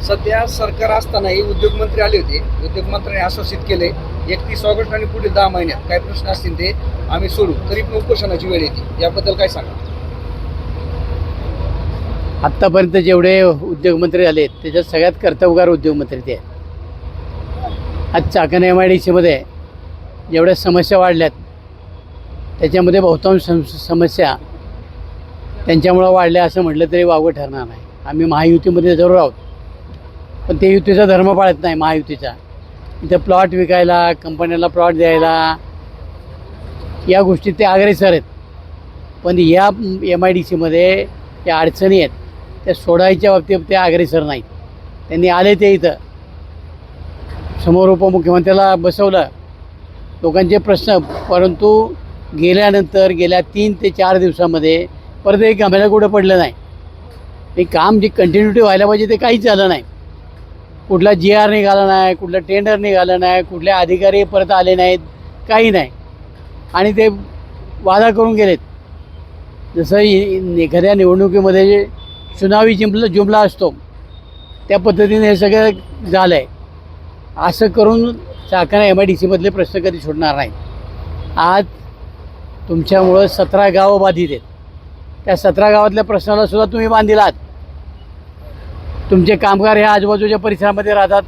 सध्या सरकार असतानाही उद्योगमंत्री आले होते. उद्योगमंत्र्यांनी आश्वासित केले 31 ऑगस्ट आणि पुढील 10 महिन्यात काय प्रश्न असतील ते आम्ही सोडू, तरी पण उपोषणाची वेळ येते. याबद्दल काय सांगा? आत्तापर्यंत जेवढे उद्योगमंत्री आले त्याच्यात सगळ्यात कर्तबगार उद्योगमंत्री ते आहेत. आज चाकण MIDCमध्ये जेवढ्या समस्या वाढल्यात त्याच्यामध्ये बहुतांश समस्या त्यांच्यामुळं वाढल्या असं म्हटलं तरी वावगं ठरणार नाही. आम्ही महायुतीमध्ये जरूर आहोत, पण ते युतीचा धर्म पाळत नाही. महायुतीचा इथं प्लॉट विकायला, कंपन्याला प्लॉट द्यायला, या गोष्टीत ते अग्रेसर आहेत. पण या MIDCमध्ये त्या अडचणी आहेत त्या सोडायच्या बाबतीत ते अग्रेसर नाहीत. त्यांनी आले ते इथं समोर उपमुख्यमंत्र्याला बसवलं लोकांचे प्रश्न, परंतु गेल्यानंतर गेल्या 3 ते 4 दिवसामध्ये परत एक आम्हाला कुठं पडलं नाही. ते काम जे कंटिन्युटी व्हायला पाहिजे ते काहीच झालं नाही. कुठला GR निघाला नाही, कुठलं टेंडर निघालं नाही, कुठले अधिकारी परत आले नाहीत, काही नाही. आणि ते वादा करून गेलेत. जसं एखाद्या निवडणुकीमध्ये चुनावी जुमला असतो त्या पद्धतीने हे सगळं झालं आहे. असं करून चाकण MIDCमधले प्रश्न कधी सोडणार नाहीत. आज तुमच्यामुळं 17 गावं बाधित आहेत. त्या 17 गावातल्या प्रश्नाला सुद्धा तुम्ही बांधिलात. तुमचे कामगार ह्या आजूबाजूच्या परिसरामध्ये राहतात.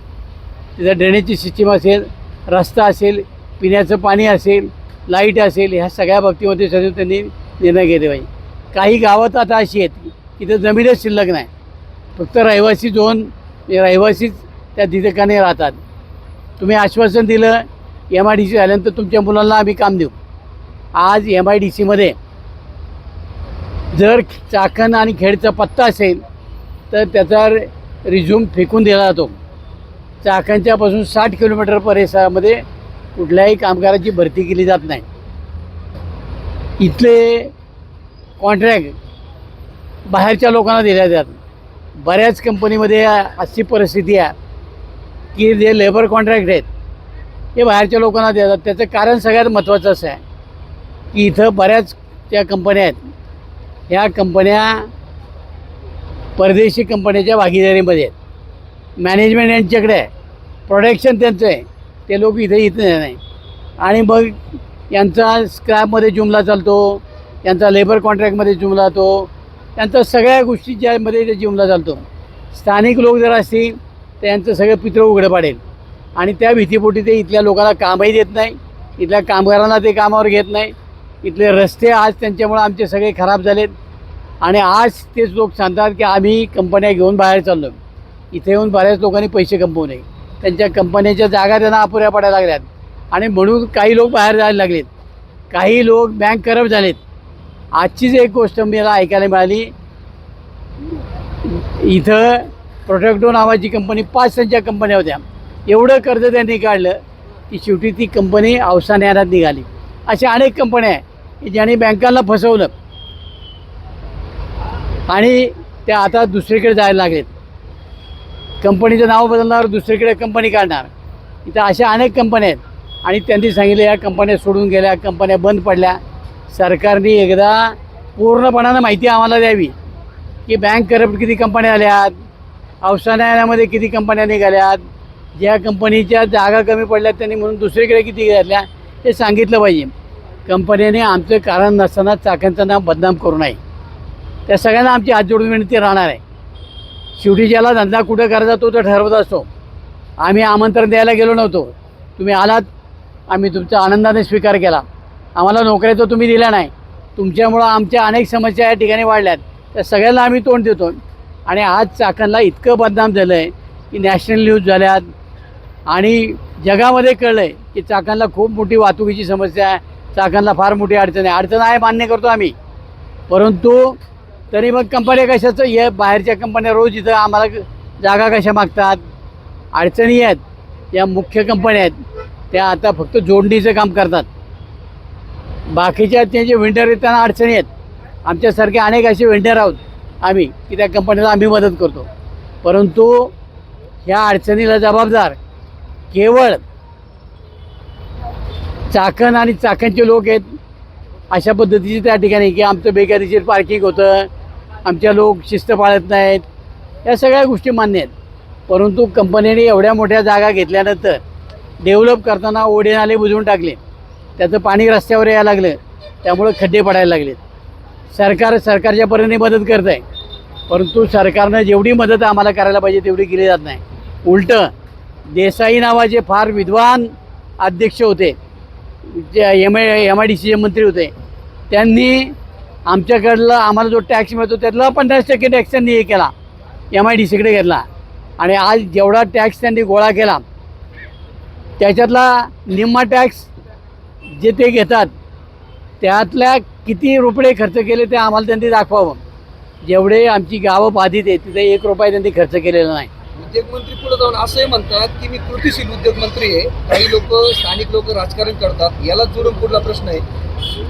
तिथं ड्रेनेजची सिस्टीम असेल, रस्ता असेल, पिण्याचं पाणी असेल, लाईट असेल, ह्या सगळ्या बाबतीमध्ये सगळं त्यांनी निर्णय घेतले पाहिजे. काही गावात आता अशी आहेत की तिथं जमीनच शिल्लक नाही, फक्त रहिवासीच त्या ठिकाणी राहतात. तुम्ही आश्वासन दिलं MIDC झाल्यानंतर तुमच्या मुलांना आम्ही काम देऊ. आज MIDCमध्ये जर चाकण आणि खेडचा पत्ता असेल तर त्याचा रिझ्यूम फेकून दिला जातो. चाकणच्यापासून 60 किलोमीटर परिसरामध्ये कुठल्याही कामगाराची भरती केली जात नाही. इथले कॉन्ट्रॅक्ट बाहेरच्या लोकांना दिल्या जातात. बऱ्याच कंपनीमध्ये अशी परिस्थिती आहे की जे लेबर कॉन्ट्रॅक्ट आहेत हे बाहेरच्या लोकांना देतात. त्याचं कारण सगळ्यात महत्त्वाचं असं आहे की इथं बऱ्याच त्या कंपन्या आहेत, ह्या कंपन्या परदेशी कंपन्याच्या भागीदारीमध्ये आहेत. मॅनेजमेंट यांच्याकडे आहे, प्रोडक्शन त्यांचं आहे, ते लोक इथे नाही. आणि मग यांचा स्क्रॅपमध्ये जुमला चालतो, यांचा लेबर कॉन्ट्रॅक्टमध्ये जुमला जातो, त्यांचा सगळ्या गोष्टी ज्यामध्ये ते जुमला चालतो. स्थानिक लोक जर असतील तर यांचं सगळं पित्र उघडं पाडेल आणि त्या भीतीपोटी ते इथल्या लोकांना कामही देत नाही, इथल्या कामगारांना ते कामावर घेत नाही. इथले रस्ते आज त्यांच्यामुळे आमचे सगळे खराब झालेत. आणि आज तेच लोक सांगतात की आम्ही कंपन्या घेऊन बाहेर चाललो. इथे येऊन बऱ्याच लोकांनी पैसे कमवू नये, त्यांच्या कंपन्याच्या जागा त्यांना अपुऱ्या पडायला लागल्यात आणि म्हणून काही लोक बाहेर जायला लागलेत, काही लोक बँक करप्ट झालेत. आजचीच एक गोष्ट मला ऐकायला मिळाली, इथं प्रोटेक्टो नावाची कंपनी 5 त्यांच्या कंपन्या होत्या. एवढं कर्ज त्यांनी काढलं की शेवटी ती कंपनी अवसानात निघाली. अशा अनेक कंपन्या आहे की ज्यांनी बँकांना फसवलं आणि त्या आता दुसरीकडे जायला लागलेत. कंपनीचं नाव बदलणार, दुसरीकडे कंपनी काढणार. इथं अशा अनेक कंपन्या आहेत आणि त्यांनी सांगितलं या कंपन्या सोडून गेल्या, कंपन्या बंद पडल्या. सरकारने एकदा पूर्णपणानं माहिती आम्हाला द्यावी की बँक करप्ट किती कंपन्या आल्यात, अवसानामध्ये किती कंपन्या निघाल्यात, ज्या कंपनीच्या जागा कमी पडल्यात त्यांनी म्हणून दुसरीकडे किती घेतल्या हे सांगितलं पाहिजे. कंपन्याने आमचं कारण नसताना चाकणचं नाव बदनाम करू नये. त्या सगळ्यांना आमची हात जोडून विनंती राहणार आहे. शेवटी ज्याला धंदा कुठं करायचा तो तर ठरवत असतो. आम्ही आमंत्रण द्यायला गेलो नव्हतो, तुम्ही आलात, आम्ही तुमचा आनंदाने स्वीकार केला. आम्हाला नोकऱ्या तर तुम्ही दिल्या नाही. तुमच्यामुळं आमच्या अनेक समस्या या ठिकाणी वाढल्यात, त्या सगळ्यांना आम्ही तोंड देतो. आणि आज चाकणला इतकं बदनाम झालं आहे की नॅशनल न्यूज झाल्यात आणि जगामध्ये कळलं आहे की चाकणला खूप मोठी वाहतुकीची समस्या आहे, चाकणला फार मोठी अडचण आहे, मान्य करतो आम्ही. परंतु तरी मग कंपन्या कशाचं हे बाहेरच्या कंपन्या रोज इथं आम्हाला जागा कशा मागतात. अडचणी आहेत, या मुख्य कंपन्या आहेत त्या आता फक्त जोडणीचं काम करतात. बाकीच्या त्यांचे व्हेंडर आहेत त्यांना अडचणी आहेत. आमच्यासारखे अनेक असे व्हेंडर आहोत आम्ही की त्या कंपन्याला आम्ही मदत करतो. परंतु ह्या अडचणीला जबाबदार केवळ चाकण आणि चाकणचे लोक आहेत. अशा पद्धतीची त्या ठिकाणी की आमचं बेकायदेशीर पार्किंग होतं, आमच्या लोक शिस्त पाळत नाहीत, या सगळ्या गोष्टी मान्य आहेत. परंतु कंपनीने एवढ्या मोठ्या जागा घेतल्यानंतर डेव्हलप करताना ओढे नाले बुजवून टाकले, त्याचं पाणी रस्त्यावर यायला लागलं, त्यामुळे खड्डे पडायला लागले. सरकारच्या परीने मदत करत आहे, परंतु सरकारनं जेवढी मदत आम्हाला करायला पाहिजे तेवढी केली जात नाही. उलटं देसाई नावाचे फार विद्वान अध्यक्ष होते, जे MIDCचे मंत्री होते, त्यांनी आमच्याकडला आम्हाला जो टॅक्स मिळतो त्यातला 50% टॅक्स त्यांनी हे केला, MIDCकडे घेतला. आणि आज जेवढा टॅक्स त्यांनी गोळा केला त्याच्यातला निम्मा टॅक्स जे ते घेतात त्यातल्या किती रुपये खर्च केले ते आम्हाला त्यांनी दाखवावं. जेवढे आमची गावं बाधित आहेत तिथे 1 रुपया त्यांनी खर्च केलेला नाही. उद्योगमंत्री पुढे जाऊन असंही म्हणतात की मी कृतीशील उद्योगमंत्री आहे. काही लोक, स्थानिक लोक राजकारण करतात, याला जोडून पुढला प्रश्न आहे.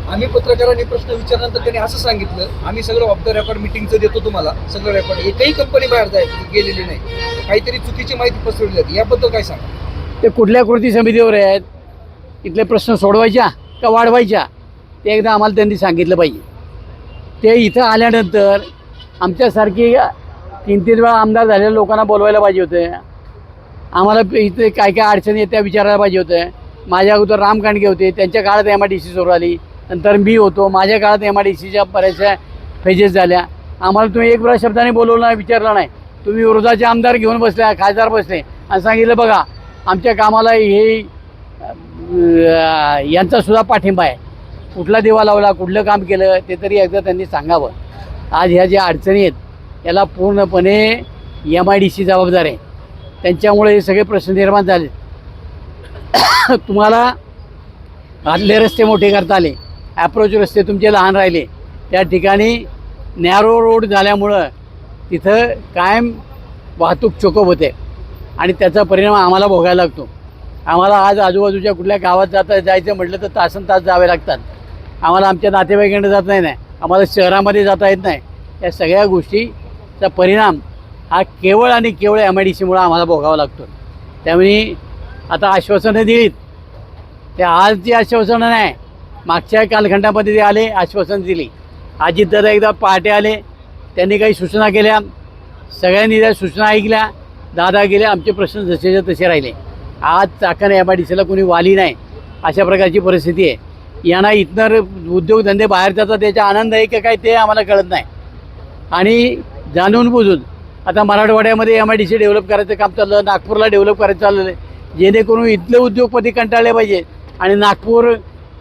आम्ही पत्रकारांनी प्रश्न विचारल्यानंतर त्यांनी असं सांगितलं, आम्ही सगळं ऑफ द रेकॉर्ड मिटिंगचं देतो तुम्हाला, सगळं रेकॉर्ड. एकही कंपनी बाहेर गेलेली नाही, काहीतरी चुकीची माहिती पसरवली जाते, याबद्दल काय सांगा? ते कुठल्या कृती समितीवर आहेत, इथले प्रश्न सोडवायच्या का वाढवायच्या ते एकदा आम्हाला त्यांनी सांगितलं पाहिजे. ते इथं आल्यानंतर आमच्यासारखी 3-3 वेळा आमदार झालेल्या लोकांना बोलवायला पाहिजे होते. आम्हाला इथे काय काय अडचणी आहेत त्या विचारायला पाहिजे होतं. माझ्या अगोदर राम कांडगे होते, त्यांच्या काळात MIDC सुरू आली, नंतर मी होतो, माझ्या काळात MIDCच्या बऱ्याचशा फेजेस झाल्या. आम्हाला तुम्ही एक वेळा शब्दाने बोलवलं नाही, विचारलं नाही. तुम्ही विरोधाचे आमदार घेऊन बसले, खासदार बसले आणि सांगितलं बघा आमच्या कामाला हे यांचासुद्धा पाठिंबा आहे. कुठला दिवा लावला, कुठलं काम केलं ते तरी एकदा त्यांनी सांगावं. आज ह्या ज्या अडचणी आहेत याला पूर्णपणे MIDC जबाबदार आहे. त्यांच्यामुळे हे सगळे प्रश्न निर्माण झाले. तुम्हाला आतले रस्ते मोठे करता आले, ॲप्रोच रस्ते तुमचे लहान राहिले, त्या ठिकाणी नॅरो रोड झाल्यामुळं तिथं कायम वाहतूक चोकअप होते आणि त्याचा परिणाम आम्हाला भोगायला लागतो. आम्हाला आज आजूबाजूच्या कुठल्या गावात जायचं म्हटलं तर तासनतास जावे लागतात. आम्हाला आमच्या नातेवाईकांकडे जाता येत नाही, आम्हाला शहरामध्ये जाता येत नाही. या सगळ्या गोष्टीचा परिणाम हा केवळ आणि केवळ MIDCमुळं आम्हाला भोगावा लागतो. त्यामुळे आता आश्वासनं दिलीत, ते आज जी आश्वासनं नाही, मागच्या कालखंडामध्ये ते आले, आश्वासन दिली. अजितदादा एकदा पहाटे आले, त्यांनी काही सूचना केल्या, सगळ्यांनी त्या सूचना ऐकल्या, दादा गेले, आमचे प्रश्न जसेच्या तसे राहिले. आज चाकण MIDCला कोणी वाली नाही, अशा प्रकारची परिस्थिती आहे. यांना इथनं उद्योगधंदे बाहेर जातात त्याचा आनंद आहे की काय ते आम्हाला कळत नाही. आणि जाणून बुजून आता मराठवाड्यामध्ये MIDC डेव्हलप करायचं काम चाललं, नागपूरला डेव्हलप करायचं चाललं आहे, जेणेकरून इथले उद्योगपती कंटाळले पाहिजेत आणि नागपूर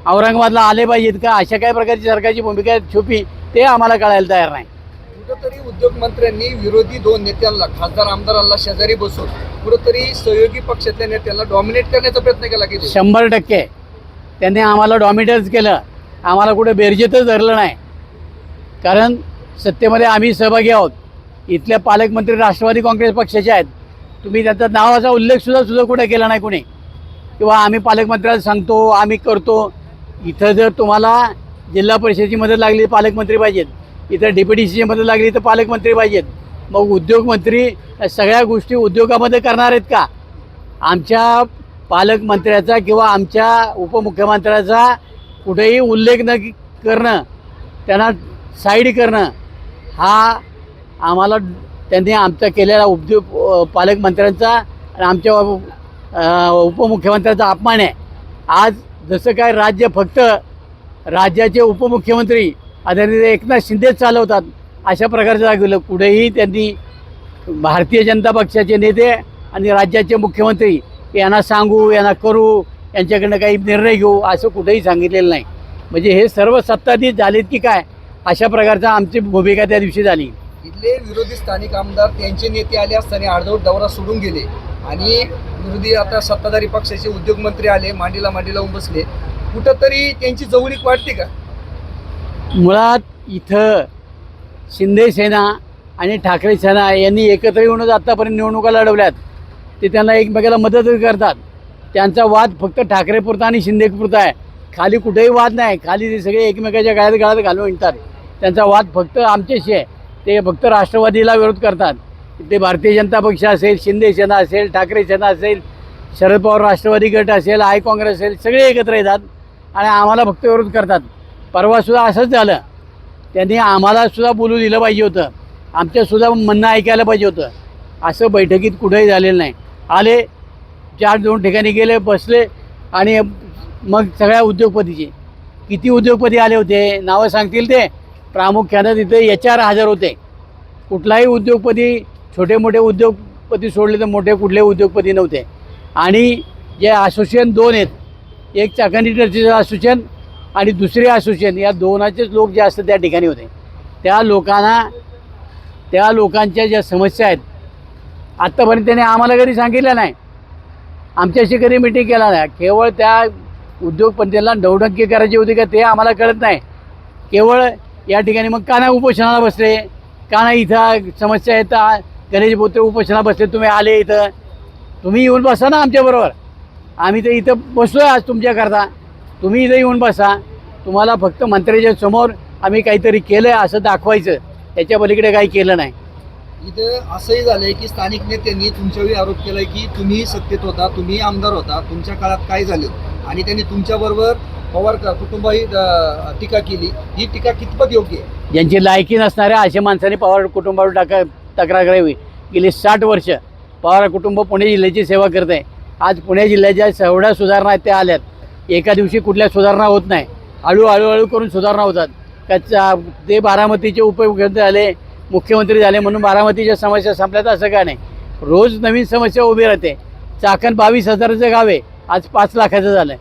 औरंगाबादला आले पाहिजेत का, अशा काय प्रकारची सरकारची भूमिका आहे छुपी ते आम्हाला कळायला तयार नाही. कुठंतरी उद्योगमंत्र्यांनी विरोधी 2 नेत्यांना, खासदार आमदारांना शेजारी बसून कुठंतरी सहयोगी पक्षातल्या नेत्यांना डॉमिनेट करण्याचा प्रयत्न केला की 100% त्यांनी आम्हाला डॉमिनेटच केलं. आम्हाला कुठे बेरजेतच धरलं नाही, कारण सत्तेमध्ये आम्ही सहभागी आहोत. इथले पालकमंत्री राष्ट्रवादी काँग्रेस पक्षाचे आहेत. तुम्ही त्यांचा नावाचा उल्लेखसुद्धा कुठे केला नाही कोणी, किंवा आम्ही पालकमंत्र्याला सांगतो, आम्ही करतो. इथं जर तुम्हाला जिल्हा परिषदेची मदत लागली पालकमंत्री पाहिजेत, इथं DPDCची मदत लागली तर पालकमंत्री पाहिजेत. मग उद्योगमंत्री सगळ्या गोष्टी उद्योगामध्ये करणार आहेत का? आमच्या पालकमंत्र्याचा किंवा आमच्या उपमुख्यमंत्र्याचा कुठेही उल्लेख न करणं, त्यांना साईड करणं, हा आम्हाला त्यांनी आमचा केलेला उद्योग पालकमंत्र्यांचा आणि आमच्या उपमुख्यमंत्र्यांचा अपमान आहे. आज जसं काय राज्य फक्त राज्याचे उपमुख्यमंत्री आदरणीय एकनाथ शिंदेच चालवतात अशा प्रकारचं दाखवलं. कुठेही त्यांनी भारतीय जनता पक्षाचे नेते आणि राज्याचे मुख्यमंत्री यांना सांगू, यांना करू, यांच्याकडनं काही निर्णय घेऊ असं कुठेही सांगितलेलं नाही. म्हणजे हे सर्व सत्ताधीश झालेत की काय अशा प्रकारचा आमची भूमिका त्या दिवशी झाली. इथले विरोधी स्थानिक आमदार त्यांचे नेते आले असताना अर्धवट दौरा सोडून गेले आणि विरोधी आता सत्ताधारी पक्षाचे उद्योगमंत्री आले, मांडीला लावून बसले. कुठंतरी त्यांची जवळीक वाटते का? मुळात इथं शिंदे सेना आणि ठाकरे सेना यांनी एकत्र येऊनच आत्तापर्यंत निवडणुका लढवल्यात. ते त्यांना एकमेकाला मदत करतात. त्यांचा वाद फक्त ठाकरेपुरता आणि शिंदेपुरता आहे, खाली कुठेही वाद नाही. खाली ते सगळे एकमेकाच्या गळ्यात घालून येतात. त्यांचा वाद फक्त आमच्याशी आहे. ते फक्त राष्ट्रवादीला विरोध करतात. ते भारतीय जनता पक्ष असेल, शिंदे सेना असेल, ठाकरे सेना असेल, शरद पवार राष्ट्रवादी गट असेल, काँग्रेस असेल, सगळे एकत्र येतात आणि आम्हाला फक्त विरोध करतात. परवासुद्धा असंच झालं. त्यांनी आम्हालासुद्धा बोलू दिलं पाहिजे होतं, आमच्यासुद्धा म्हणणं ऐकायला पाहिजे होतं. असं बैठकीत कुठेही झालेलं नाही. आले 4-2 ठिकाणी गेले, बसले आणि मग सगळ्या उद्योगपतीचे किती उद्योगपती आले होते नावं सांगतील ते. प्रामुख्यानं तिथे HR हजर होते. कुठलाही उद्योगपती, छोटे मोठे उद्योगपती सोडले तर मोठे कुठले उद्योगपती नव्हते. आणि जे असोसिएशन 2 आहेत, एक चाकण इंडस्ट्रीचं असोसिएशन आणि दुसरे असोसिएशन, या दोनाचेच लोक जे असतात त्या ठिकाणी होते. त्या लोकांच्या ज्या समस्या आहेत आत्तापर्यंत त्याने आम्हाला कधी सांगितलं नाही, आमच्याशी कधी मिटिंग केला नाही. केवळ त्या उद्योगपतींना डवडंकी करायची होती का ते आम्हाला कळत नाही. केवळ या ठिकाणी मग का नाही उपोषणाला बसले, का नाही इथं समस्या येतात, गणेश बोत्रे उपोषणाला बसले, तुम्ही आले इथं, तुम्ही येऊन बसा ना आमच्याबरोबर. आम्ही तर इथं बसलो आहे आज तुमच्याकरता, तुम्ही इथं येऊन बसा. तुम्हाला फक्त मंत्र्याच्या समोर आम्ही काहीतरी केलं आहे असं दाखवायचं, त्याच्या पलीकडे काही केलं नाही. इथं असंही झालंय की स्थानिक नेत्यांनी तुमच्यावर आरोप केलाय की तुम्ही सत्तेत होता, तुम्ही आमदार होता, तुमच्या काळात काय झालं, आणि त्यांनी तुमच्याबरोबर पवार कुटुंबाही टीका केली. ही टीका कितपत योग्य आहे? ज्यांची लायकी नसणाऱ्या अशा माणसांनी पवार कुटुंबावर तक्रार करावी. गेली 60 वर्ष पवार कुटुंब पुणे जिल्ह्याची सेवा करत आहे. आज पुणे जिल्ह्याच्या एवढ्या सुधारणा आहेत त्या आल्यात. एका दिवशी कुठल्या सुधारणा होत नाही, हळूहळू करून सुधारणा होतात. कच्चा ते बारामतीचे उपमुख्यमंत्री झाले, मुख्यमंत्री झाले म्हणून बारामतीच्या समस्या संपल्यात असं काय नाही. रोज नवीन समस्या उभी राहते. चाकण 22,000चं गाव आहे, आज 5 लाखाचं झालं.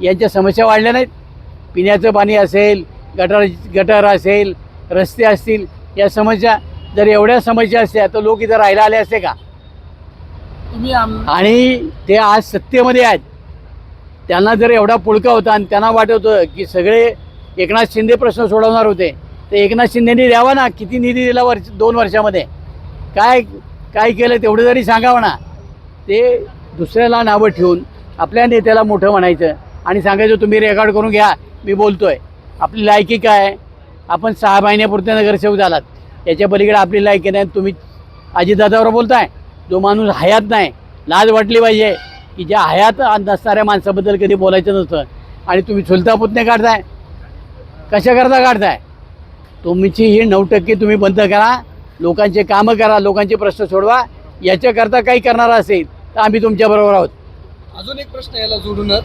यांच्या समस्या वाढल्या नाहीत. पिण्याचं पाणी असेल, गटर असेल, रस्ते असतील, या समस्या जर एवढ्या समस्या असत्या तर लोक इथं राहायला आले असते का? आणि ते आज सत्तेमध्ये आहेत. त्यांना जर एवढा पुळका होता आणि त्यांना वाटत होतं की सगळे एकनाथ शिंदे प्रश्न सोडवणार होते, तर एकनाथ शिंदेनी द्यावा ना. किती निधी दिला 2 वर्षामध्ये, काय केलं तेवढं जरी सांगावं ना. ते दुसऱ्याला नावं ठेवून आपल्या नेत्याला मोठं म्हणायचं आणि सांगायचं तुम्ही रेकॉर्ड करून घ्या, मी बोलतोय. आपली लायकी काय? आपण 6 महिन्यापुरते नगरसेवक झालात, याच्या पलीकडे आपली लायकी नाही. तुम्ही अजितदादावर बोलताय, जो माणूस हयात नाही. लाज वाटली पाहिजे की ज्या हयात नसणाऱ्या माणसाबद्दल कधी बोलायचं नसतं. आणि तुम्ही चुलता पुतणे काढताय, कशा करता काढताय? तुमची ही 9% तुम्ही बंद करा, लोकांचे कामं करा, लोकांचे प्रश्न सोडवा. याच्याकरता काही करणार असेल तर आम्ही तुमच्याबरोबर आहोत. अजून एक प्रश्न याला जोडूनच,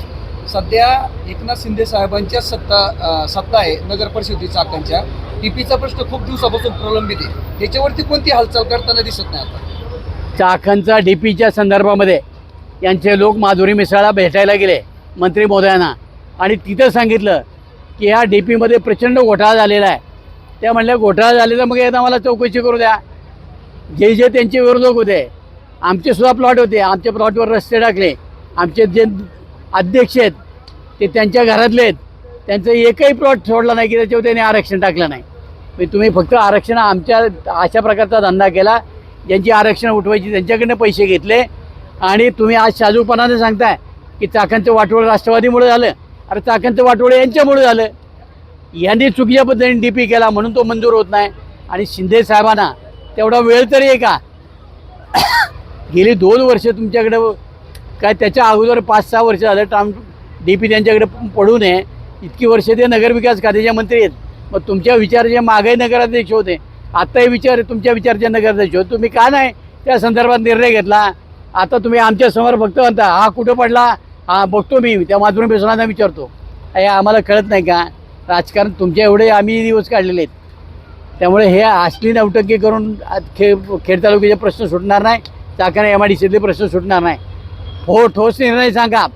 सध्या एकनाथ शिंदे साहेबांच्या सत्ता आहे नगर परिषदेच्या चाकणच्या. टीपीचा प्रश्न खूप दिवसापासून प्रलंबित आहे, त्याच्यावरती कोणती हालचाल करताना दिसत नाही आता. चाकणचा DPच्या संदर्भामध्ये यांचे लोक माधुरी मिसाळला भेटायला गेले मंत्री महोदयांना आणि तिथं सांगितलं की ह्या DPमध्ये प्रचंड घोटाळा झालेला आहे. त्या म्हणल्या घोटाळा झालेला मग एकदा मला चौकशी करू द्या. जे त्यांचे विरोधक होते, आमचेसुद्धा प्लॉट होते, आमच्या प्लॉटवर रस्ते टाकले. आमचे जे अध्यक्ष आहेत ते त्यांच्या घरातले आहेत, त्यांचं एकही प्लॉट सोडला नाही की त्याच्यावर त्यांनी आरक्षण टाकलं नाही. म्हणजे तुम्ही फक्त आरक्षण आमच्या अशा प्रकारचा धंदा केला. ज्यांची आरक्षण उठवायची त्यांच्याकडनं पैसे घेतले आणि तुम्ही आज साजूकपणाने सांगताय की चाकणचं वाटोळं राष्ट्रवादीमुळे झालं. अरे चाकणचं वाटोळं यांच्यामुळे झालं. यांनी चुकीच्या पद्धतीने DP केला म्हणून तो मंजूर होत नाही. आणि शिंदे साहेबांना तेवढा वेळ तरी आहे का? गेली 2 वर्ष तुमच्याकडं काय, त्याच्या अगोदर 5-6 वर्ष झालं DP त्यांच्याकडे पडू नये. इतकी वर्ष ते नगरविकास खात्याचे मंत्री आहेत. मग तुमच्या विचाराचे मागेही नगराध्यक्ष होते, आत्ताही विचार तुमच्या विचारचे नगराध्यक्ष होते. तुम्ही का नाही त्या संदर्भात निर्णय घेतला? आता तुम्ही आमच्यासमोर फक्त म्हणता हा कुठं पडला, हा बघतो मी, त्या माधुरी मिसाळांना विचारतो. हे आम्हाला कळत नाही का? राजकारण तुमच्या एवढे आम्ही दिवस काढलेले आहेत. त्यामुळे हे असली नवटंकी करून खेड तालुक्याचे प्रश्न सुटणार नाही, चाकण MIDCतले प्रश्न सुटणार नाही. ठोस निर्णय सांगा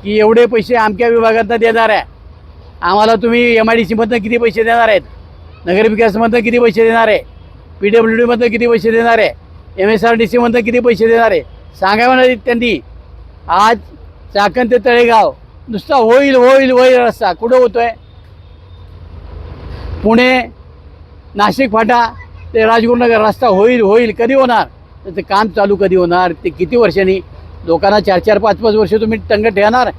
की एवढे पैसे आमच्या विभागातनं देणार आहे. आम्हाला तुम्ही MIDCमधनं किती पैसे देणार आहेत, नगरविकासमधनं किती पैसे देणार आहे, PWDमधनं किती पैसे देणार आहे, MSRDCमधनं किती पैसे देणार आहे, सांगावं ना त्यांनी. आज चाकण ते तळेगाव नुसता होईल होईल होईल रस्ता कुठं होतोय? पुणे नाशिक फाटा ते राजगुरुनगर रस्ता होईल होईल, कधी होणार? त्याचं काम चालू कधी होणार? ते किती वर्षांनी? लोकांना 4-4, 5-5 वर्ष तुम्ही टंग ठेवणार?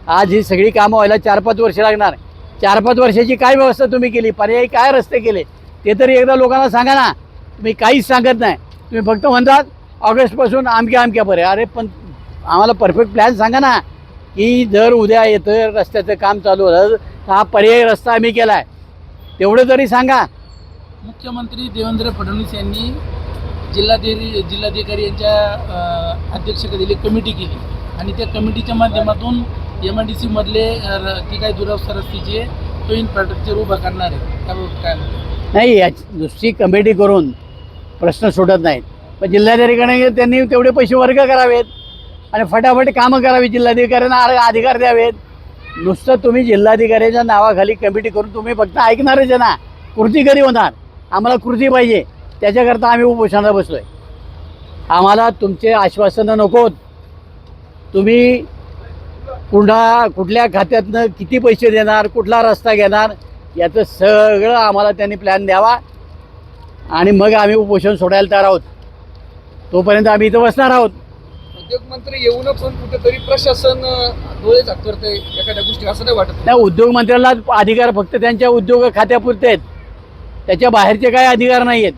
आज ही सगळी कामं व्हायला 4-5 वर्ष लागणार. 4-5 वर्षाची काय व्यवस्था तुम्ही केली? पर्यायी काय रस्ते केले ते तरी एकदा लोकांना सांगा ना. तुम्ही काहीच सांगत नाही. तुम्ही फक्त म्हणतात ऑगस्टपासून आमक्या पर्यंत. अरे पण आम्हाला परफेक्ट प्लॅन सांगा ना की जर उद्या येतं रस्त्याचं काम चालू झालं तर हा पर्यायी रस्ता आम्ही केला आहे, तेवढं तरी सांगा. मुख्यमंत्री देवेंद्र फडणवीस यांनी जिल्हाधिकारी यांच्या अध्यक्षतेखाली कमिटी केली आणि त्या कमिटीच्या माध्यमातून MIDC मधले ती काही दुरवस्था रस्त्याची तो इन्फ्रास्ट्रक्चर उभा करणार आहे. त्याबाबत काय म्हणतो? नाही, नुसती कमिटी करून प्रश्न सुटत नाहीत. पण जिल्हाधिकाऱ्यांनी त्यांनी तेवढे पैसे वर्ग करावेत आणि फटाफट कामं करावी. जिल्हाधिकाऱ्यांना अधिकार द्यावेत. नुसतं तुम्ही जिल्हाधिकाऱ्याच्या नावाखाली कमिटी करून तुम्ही फक्त ऐकणारच आहे ना. कृती कधी होणार? आम्हाला कृती पाहिजे. त्याच्याकरता आम्ही उपोषणाला बसलो आहे. आम्हाला तुमचे आश्वासनं नकोत. तुम्ही कुठल्या खात्यातनं किती पैसे देणार, कुठला रस्ता घेणार, याचं सगळं आम्हाला त्यांनी प्लॅन द्यावा आणि मग आम्ही उपोषण सोडायला तयार आहोत. तोपर्यंत आम्ही इथं बसणार आहोत. उद्योगमंत्री येऊन पण कुठेतरी प्रशासन डोळे झाकतंय एखाद्या गोष्टी, असं नाही वाटत? त्या उद्योगमंत्र्याला अधिकार फक्त त्यांच्या उद्योग खात्यापुरते आहेत. त्याच्या बाहेरचे काही अधिकार नाही आहेत.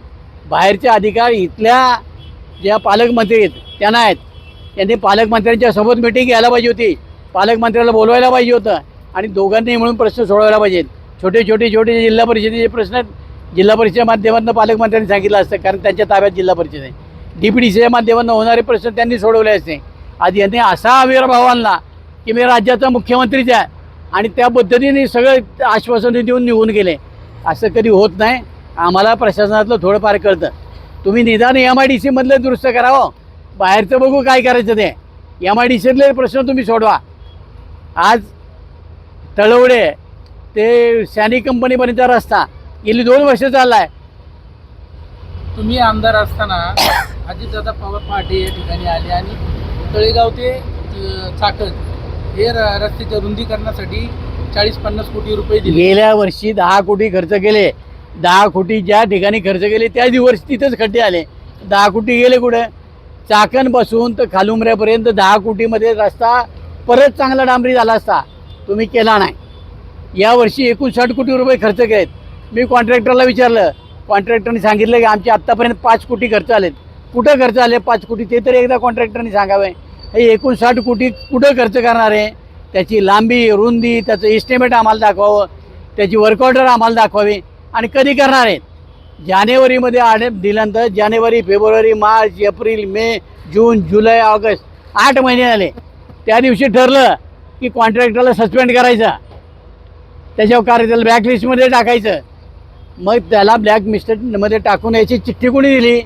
बाहेरचे अधिकार इथल्या ज्या पालकमंत्री आहेत त्यांना आहेत. त्यांनी पालकमंत्र्यांच्या सोबत मिटिंग घ्यायला पाहिजे होती. पालकमंत्र्याला बोलवायला पाहिजे होतं आणि दोघांनी मिळून प्रश्न सोडवायला पाहिजेत. छोटे जिल्हा परिषदेचे प्रश्न जिल्हा परिषदेच्या माध्यमातून पालकमंत्र्यांनी सांगितलं असतं, कारण त्यांच्या ताब्यात जिल्हा परिषद आहे. DPDCच्या माध्यमातून होणारे प्रश्न त्यांनी सोडवले असते. आज यांनी असा आविर्भाव आणला की मी राज्याचा मुख्यमंत्रीच आहे आणि त्या पद्धतीने सगळं आश्वासनं देऊन निघून गेले. असं कधी होत नाही. आम्हाला प्रशासनातलं थोडंफार कळतं. तुम्ही निदान MIDC मधलं दुरुस्त करावं. बाहेरचं बघू काय करायचं ते. MIDCतले प्रश्न तुम्ही सोडवा. आज तळवडे ते सॅनी कंपनीपर्यंतचा रस्ता गेली 2 वर्ष चालला आहे. तुम्ही आमदार असताना अजितदादा पवार पहाटे या ठिकाणी आले आणि तळेगाव ते चाकण हे रस्त्याच्या रुंदीकरणासाठी 40-50 कोटी रुपये दिले. गेल्या वर्षी 10 कोटी खर्च केले. 10 कोटी ज्या ठिकाणी खर्च केले त्याच वर्षी तिथंच खड्डे आले. 10 कोटी गेले कुठे? चाकणपासून तर खालुमऱ्यापर्यंत 10 कोटीमध्ये रस्ता परत चांगला डांबरी झाला असता. तुम्ही केला नाही. यावर्षी 59 कोटी रुपये खर्च केलेत. मी कॉन्ट्रॅक्टरला विचारलं. कॉन्ट्रॅक्टरने सांगितलं की आमचे आत्तापर्यंत 5 कोटी खर्च आलेत. कुठं खर्च आले 5 कोटी ते तरी एकदा कॉन्ट्रॅक्टरने सांगावे. हे 59 कोटी कुठं खर्च करणार आहे? त्याची लांबी रुंदी त्याचं एस्टिमेट आम्हाला दाखवावं. त्याची वर्क ऑर्डर आम्हाला दाखवावी आणि कधी करणार आहेत? जानेवारीमध्ये दिल्यानंतर जानेवारी, फेब्रुवारी, मार्च, एप्रिल, मे, जून, जुलै, ऑगस्ट 8 महिने झाले. त्या दिवशी ठरलं की कॉन्ट्रॅक्टरला सस्पेंड करायचं. त्याच्यावर त्याला ब्लॅकलिस्टमध्ये टाकायचं. मग त्याला ब्लॅकलिस्टमध्ये टाकून याची चिठ्ठी कोणी दिली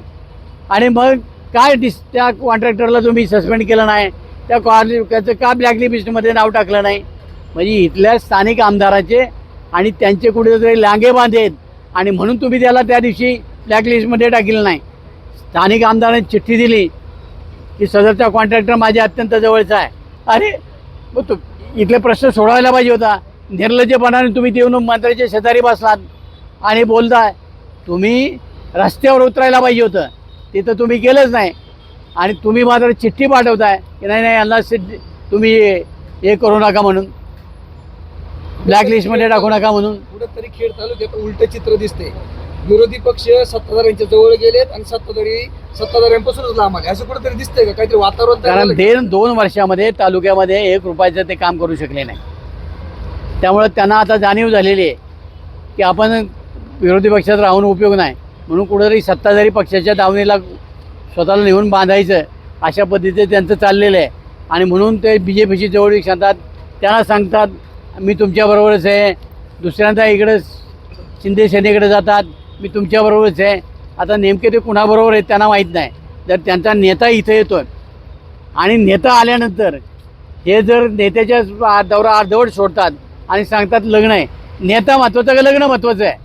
आणि मग काय त्या कॉन्ट्रॅक्टरला तुम्ही सस्पेंड केलं नाही? त्याचं का ब्लॅकलिस्टमध्ये नाव टाकलं नाही? म्हणजे इथल्या स्थानिक आमदाराचे आणि त्यांचे कुठेतरी लांगे बांधे आहेत आणि म्हणून तुम्ही त्याला त्या दिवशी ब्लॅकलिस्टमध्ये टाकलं नाही. स्थानिक आमदारांनी चिठ्ठी दिली की सदरचा कॉन्ट्रॅक्टर माझ्या अत्यंत जवळचा आहे. अरे मग तो इथले प्रश्न सोडवायला पाहिजे होता. निर्लज्जपणाने तुम्ही ते येऊन मंत्र्याच्या शेजारी बसलात आणि बोलताय. तुम्ही रस्त्यावर उतरायला पाहिजे होतं. ते तर तुम्ही केलंच नाही आणि तुम्ही मात्र चिठ्ठी पाठवताय की नाही यांना तुम्ही हे करू नका म्हणून, ब्लॅकलिस्टमध्ये टाकू नका म्हणून. कुठेतरी खेड तालुक्यात उलट चित्र दिसते. विरोधी पक्ष सत्ताधाऱ्यांच्या जवळ गेलेत आणि सत्ताधाऱ्यांपासूनच लांब आले, असं कुठेतरी दिसतंय का? काहीतरी वातावरण तयार झालं का? 2 वर्षामध्ये तालुक्यामध्ये 1 रुपयाचं ते काम करू शकले नाही. त्यामुळे त्यांना आता जाणीव झालेली आहे की आपण विरोधी पक्षात राहून उपयोग नाही, म्हणून कुठेतरी सत्ताधारी पक्षाच्या दावणीला स्वतःला नेऊन बांधायचं अशा पद्धतीचं त्यांचं चाललेलं आहे. आणि म्हणून ते BJPची जवळ सांगतात. त्यांना सांगतात मी तुमच्याबरोबरच आहे. दुसऱ्यांदा इकडं शिंदे सेनेकडे जातात मी तुमच्याबरोबरच आहे. आता नेमके ते कुणाबरोबर आहेत त्यांना माहीत नाही. जर त्यांचा नेता इथं येतो आणि नेता आल्यानंतर हे जर नेत्याच्या दौरा अर्धवट सोडतात आणि सांगतात लग्न आहे. नेता महत्त्वाचं का लग्न महत्त्वाचं आहे?